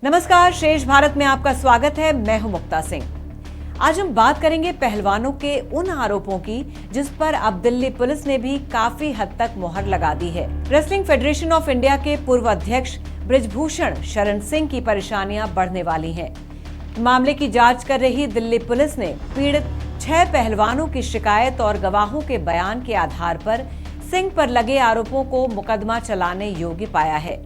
नमस्कार, शेष भारत में आपका स्वागत है। मैं हूं मुक्ता सिंह। आज हम बात करेंगे पहलवानों के उन आरोपों की जिस पर अब दिल्ली पुलिस ने भी काफी हद तक मोहर लगा दी है। रेसलिंग फेडरेशन ऑफ इंडिया के पूर्व अध्यक्ष बृजभूषण शरण सिंह की परेशानियां बढ़ने वाली हैं। मामले की जांच कर रही दिल्ली पुलिस ने पीड़ित 6 पहलवानों की शिकायत और गवाहों के बयान के आधार पर सिंह पर लगे आरोपों को मुकदमा चलाने योग्य पाया है।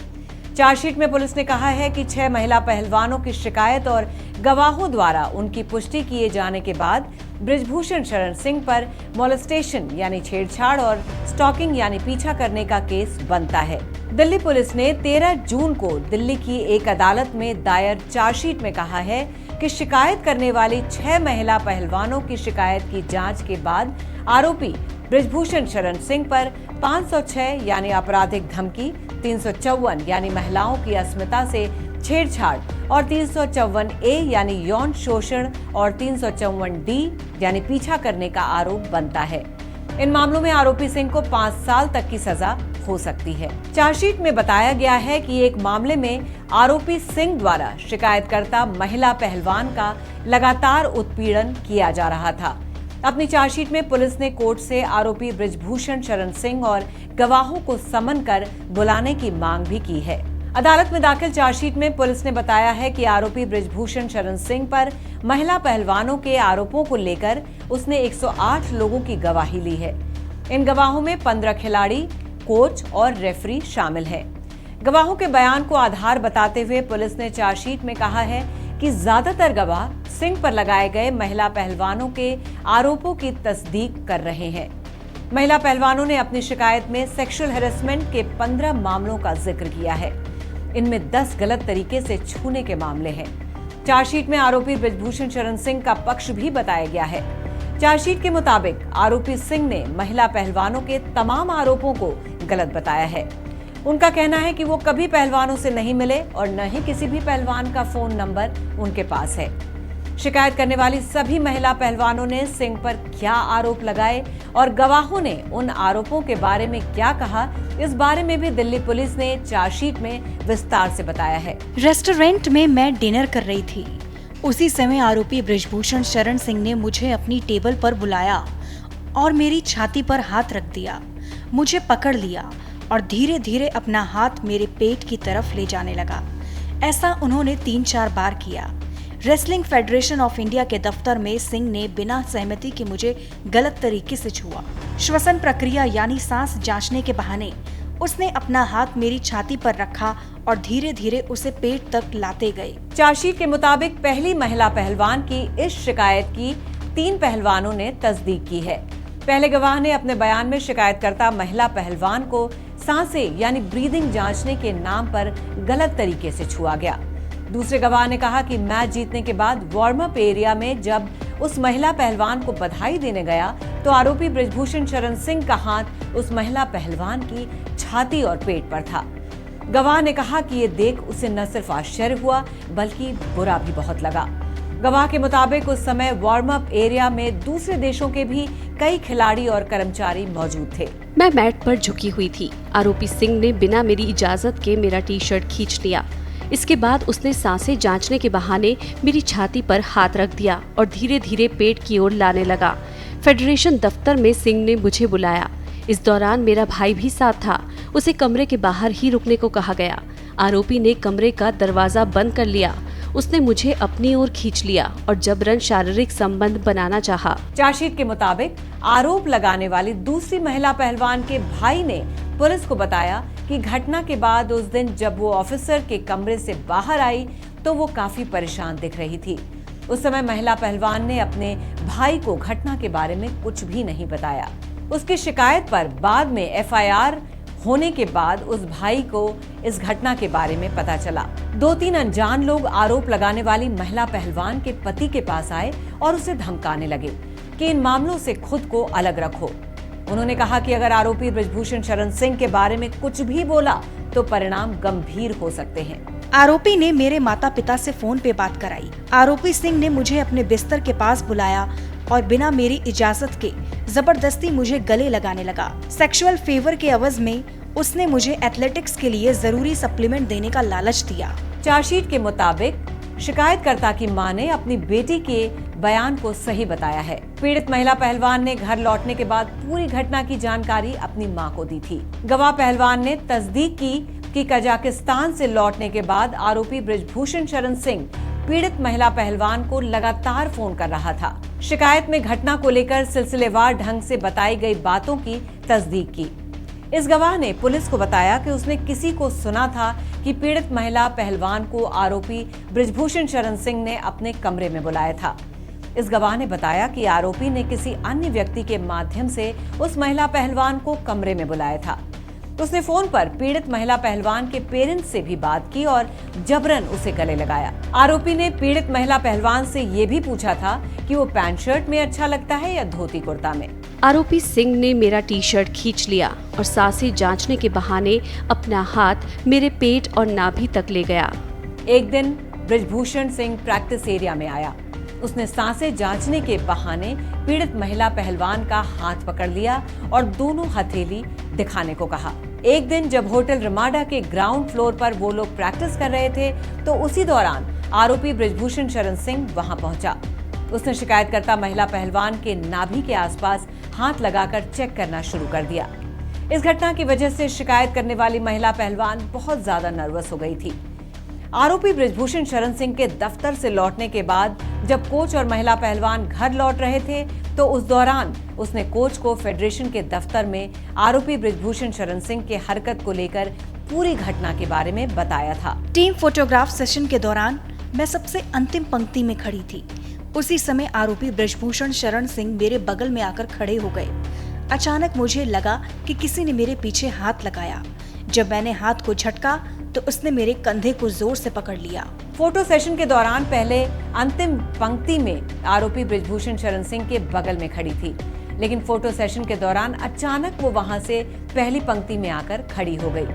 चार्जशीट में पुलिस ने कहा है कि 6 महिला पहलवानों की शिकायत और गवाहों द्वारा उनकी पुष्टि किए जाने के बाद बृजभूषण शरण सिंह पर मोलेस्टेशन यानी छेड़छाड़ और स्टॉकिंग यानी पीछा करने का केस बनता है। दिल्ली पुलिस ने 13 जून को दिल्ली की एक अदालत में दायर चार्जशीट में कहा है कि शिकायत करने वाली 6 महिला पहलवानों की शिकायत की जांच के बाद आरोपी बृजभूषण शरण सिंह पर 506 यानी आपराधिक धमकी, 354 यानी महिलाओं की अस्मिता से छेड़छाड़ और 354A यानी यौन शोषण और 354D यानी पीछा करने का आरोप बनता है। इन मामलों में आरोपी सिंह को 5 साल तक की सजा हो सकती है। चार्जशीट में बताया गया है कि एक मामले में आरोपी सिंह द्वारा शिकायतकर्ता महिला पहलवान का लगातार उत्पीड़न किया जा रहा था। अपनी चार्जशीट में पुलिस ने कोर्ट से आरोपी बृजभूषण शरण सिंह और गवाहों को समन कर बुलाने की मांग भी की है। अदालत में दाखिल चार्जशीट में पुलिस ने बताया है कि आरोपी बृजभूषण शरण सिंह पर महिला पहलवानों के आरोपों को लेकर उसने 108 लोगों की गवाही ली है। इन गवाहों में 15 खिलाड़ी, कोच और रेफरी शामिल है। गवाहों के बयान को आधार बताते हुए पुलिस ने चार्जशीट में कहा है कि ज्यादातर गवाह सिंह पर लगाए गए महिला पहलवानों के आरोपों की तस्दीक कर रहे हैं। महिला पहलवानों ने अपनी शिकायत में सेक्सुअल हैरेसमेंट के 15 मामलों का जिक्र किया है। इनमें 10 गलत तरीके से छूने के मामले हैं। चार्जशीट में आरोपी बृजभूषण शरण सिंह का पक्ष भी बताया गया है। चार्जशीट के मुताबिक आरोपी सिंह ने महिला पहलवानों के तमाम आरोपों को गलत बताया है। उनका कहना है कि वो कभी पहलवानों से नहीं मिले और न ही किसी भी पहलवान का फोन नंबर उनके पास है। शिकायत करने वाली सभी महिला पहलवानों ने सिंह पर क्या आरोप लगाए और गवाहों ने उन आरोपों के बारे में क्या कहा, इस बारे में भी दिल्ली पुलिस ने चार्जशीट में विस्तार से बताया है। रेस्टोरेंट में मैं डिनर कर रही थी। उसी समय आरोपी बृजभूषण शरण सिंह ने मुझे अपनी टेबल पर बुलाया और मेरी छाती पर हाथ रख दिया। मुझे पकड़ लिया और धीरे धीरे अपना हाथ मेरे पेट की तरफ ले जाने लगा। ऐसा उन्होंने 3-4 बार किया। रेसलिंग फेडरेशन ऑफ इंडिया के दफ्तर में सिंह ने बिना सहमति के मुझे गलत तरीके से छुआ। श्वसन प्रक्रिया यानी सांस जांचने के बहाने उसने अपना हाथ मेरी छाती पर रखा और धीरे धीरे उसे पेट तक लाते गए। चार्जशीट के मुताबिक पहली महिला पहलवान की इस शिकायत की 3 पहलवानों ने तस्दीक की है। पहले गवाह ने अपने बयान में शिकायतकर्ता महिला पहलवान को सांसें यानी ब्रीदिंग जांचने के नाम पर गलत तरीके से छुआ गया। दूसरे गवाह ने कहा कि मैच जीतने के बाद वार्म अप एरिया में जब उस महिला पहलवान को बधाई देने गया तो आरोपी बृजभूषण शरण सिंह का हाथ उस महिला पहलवान की छाती और पेट पर था। गवाह ने कहा कि ये देख उसे न सिर्फ आश्चर्य हुआ बल्कि बुरा भी बहुत लगा। गवाह के मुताबिक उस समय वार्म अप एरिया में दूसरे देशों के भी कई खिलाड़ी और कर्मचारी मौजूद थे। मैं मैट पर झुकी हुई थी। आरोपी सिंह ने बिना मेरी इजाजत के मेरा टी-शर्ट खींच लिया। इसके बाद उसने सांसें जांचने के बहाने मेरी छाती पर हाथ रख दिया और धीरे धीरे पेट की ओर लाने लगा। फेडरेशन दफ्तर में सिंह ने मुझे बुलाया। इस दौरान मेरा भाई भी साथ था। उसे कमरे के बाहर ही रुकने को कहा गया। आरोपी ने कमरे का दरवाजा बंद कर लिया। उसने मुझे अपनी ओर खींच लिया और जबरन शारीरिक संबंध बनाना चाहा। चार्जशीट के मुताबिक आरोप लगाने वाली दूसरी महिला पहलवान के भाई ने पुलिस को बताया कि घटना के बाद उस दिन जब वो ऑफिसर के कमरे से बाहर आई तो वो काफी परेशान दिख रही थी। उस समय महिला पहलवान ने अपने भाई को घटना के बारे में कुछ भी नहीं बताया। उसकी शिकायत पर बाद में FIR होने के बाद उस भाई को इस घटना के बारे में पता चला। 2-3 अनजान लोग आरोप लगाने वाली महिला पहलवान के पति के पास आए और उसे धमकाने लगे कि इन मामलों से खुद को अलग रखो। उन्होंने कहा कि अगर आरोपी बृजभूषण शरण सिंह के बारे में कुछ भी बोला तो परिणाम गंभीर हो सकते हैं। आरोपी ने मेरे माता पिता से फोन पे बात कराई। आरोपी सिंह ने मुझे अपने बिस्तर के पास बुलाया और बिना मेरी इजाजत के जबरदस्ती मुझे गले लगाने लगा। सेक्सुअल फेवर के एवज में उसने मुझे एथलेटिक्स के लिए जरूरी सप्लीमेंट देने का लालच दिया। चार्जशीट के मुताबिक शिकायतकर्ता की मां ने अपनी बेटी के बयान को सही बताया है। पीड़ित महिला पहलवान ने घर लौटने के बाद पूरी घटना की जानकारी अपनी मां को दी थी। गवाह पहलवान ने तस्दीक की कि कजाकिस्तान से लौटने के बाद आरोपी बृजभूषण शरण सिंह पीड़ित महिला पहलवान को लगातार फोन कर रहा था। शिकायत में घटना को लेकर सिलसिलेवार ढंग से बताई गई बातों की तस्दीक की। इस गवाह ने पुलिस को बताया कि उसने किसी को सुना था कि पीड़ित महिला पहलवान को आरोपी बृजभूषण शरण सिंह ने अपने कमरे में बुलाया था। इस गवाह ने बताया कि आरोपी ने किसी अन्य व्यक्ति के माध्यम से उस महिला पहलवान को कमरे में बुलाया था। उसने फोन पर पीड़ित महिला पहलवान के पेरेंट्स से भी बात की और जबरन उसे गले लगाया। आरोपी ने पीड़ित महिला पहलवान से ये भी पूछा था कि वो पैंट शर्ट में अच्छा लगता है या धोती कुर्ता में। आरोपी सिंह ने मेरा टी शर्ट खींच लिया और सांसें जांचने के बहाने अपना हाथ मेरे पेट और नाभि तक ले गया। एक दिन बृजभूषण सिंह प्रैक्टिस एरिया में आया। उसने सांसें जांचने के बहाने पीड़ित महिला पहलवान का हाथ पकड़ लिया और दोनों हथेली दिखाने को कहा। एक दिन जब होटल रमाडा के ग्राउंड फ्लोर पर वो लोग प्रैक्टिस कर रहे थे तो उसी दौरान आरोपी बृजभूषण शरण सिंह वहां पहुंचा। उसने शिकायतकर्ता महिला पहलवान के नाभि के आसपास हाथ लगाकर चेक करना शुरू कर दिया। इस घटना की वजह से शिकायत करने वाली महिला पहलवान बहुत ज्यादा नर्वस हो गई थी। आरोपी बृजभूषण शरण सिंह के दफ्तर से लौटने के बाद जब कोच और महिला पहलवान घर लौट रहे थे तो उस दौरान उसने कोच को फेडरेशन के दफ्तर में आरोपी बृजभूषण शरण सिंह के हरकत को लेकर पूरी घटना के बारे में बताया था। टीम फोटोग्राफ सेशन के दौरान मैं सबसे अंतिम पंक्ति में खड़ी थी। उसी समय आरोपी बृजभूषण शरण सिंह मेरे बगल में आकर खड़े हो गए। अचानक मुझे लगा कि किसी ने मेरे पीछे हाथ लगाया। जब मैंने हाथ को झटका तो उसने मेरे कंधे को जोर से पकड़ लिया। फोटो सेशन के दौरान पहले अंतिम पंक्ति में आरोपी बृजभूषण शरण सिंह के बगल में खड़ी थी, लेकिन फोटो सेशन के दौरान अचानक वो वहां से पहली पंक्ति में आकर खड़ी हो गई।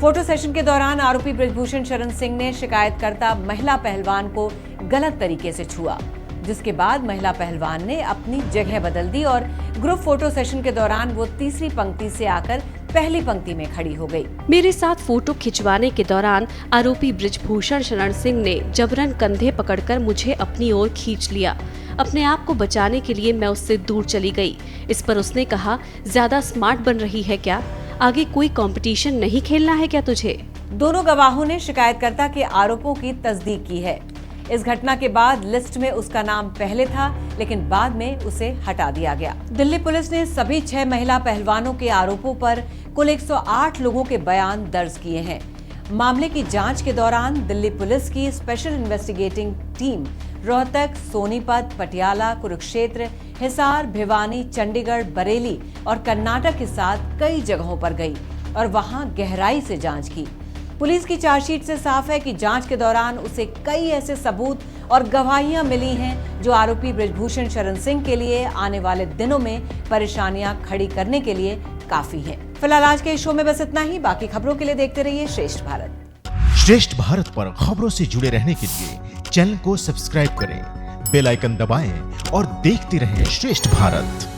फोटो सेशन के दौरान आरोपी बृजभूषण शरण सिंह ने शिकायतकर्ता महिला पहलवान को गलत तरीके से छुआ, जिसके बाद महिला पहलवान ने अपनी जगह बदल दी और ग्रुप फोटो सेशन के दौरान वो तीसरी पंक्ति से आकर पहली पंक्ति में खड़ी हो गई। मेरे साथ फोटो खिंचवाने के दौरान आरोपी बृजभूषण शरण सिंह ने जबरन कंधे पकड़कर मुझे अपनी ओर खींच लिया। अपने आप को बचाने के लिए मैं उससे दूर चली गई। इस पर उसने कहा, ज्यादा स्मार्ट बन रही है क्या? आगे कोई कंपटीशन नहीं खेलना है क्या तुझे? दोनों गवाहों ने शिकायतकर्ता के आरोपों की तस्दीक की है। इस घटना के बाद लिस्ट में उसका नाम पहले था, लेकिन बाद में उसे हटा दिया गया। दिल्ली पुलिस ने सभी 6 महिला पहलवानों के आरोपों पर कुल 108 लोगों के बयान दर्ज किए हैं। मामले की जांच के दौरान दिल्ली पुलिस की special investigating team Rohtak, Sonipat, Patiala, Kurukshetra, Hisar, Bhiwani, Chandigarh, Bareilly और कर्नाटक के साथ कई जगहों पर गई और वहां गहराई से जांच की। पुलिस की चार्जशीट से साफ है कि जांच के दौरान उसे कई ऐसे सबूत और गवाहियां मिली हैं जो आरोपी बृजभूषण शरण सिंह के लिए आने वाले दिनों में परेशानियां खड़ी करने के लिए काफी हैं। फिलहाल आज के इस शो में बस इतना ही। बाकी खबरों के लिए देखते रहिए श्रेष्ठ भारत। श्रेष्ठ भारत पर खबरों से जुड़े रहने के लिए चैनल को सब्सक्राइब करें, बेल आइकन दबाएं और देखते रहें श्रेष्ठ भारत।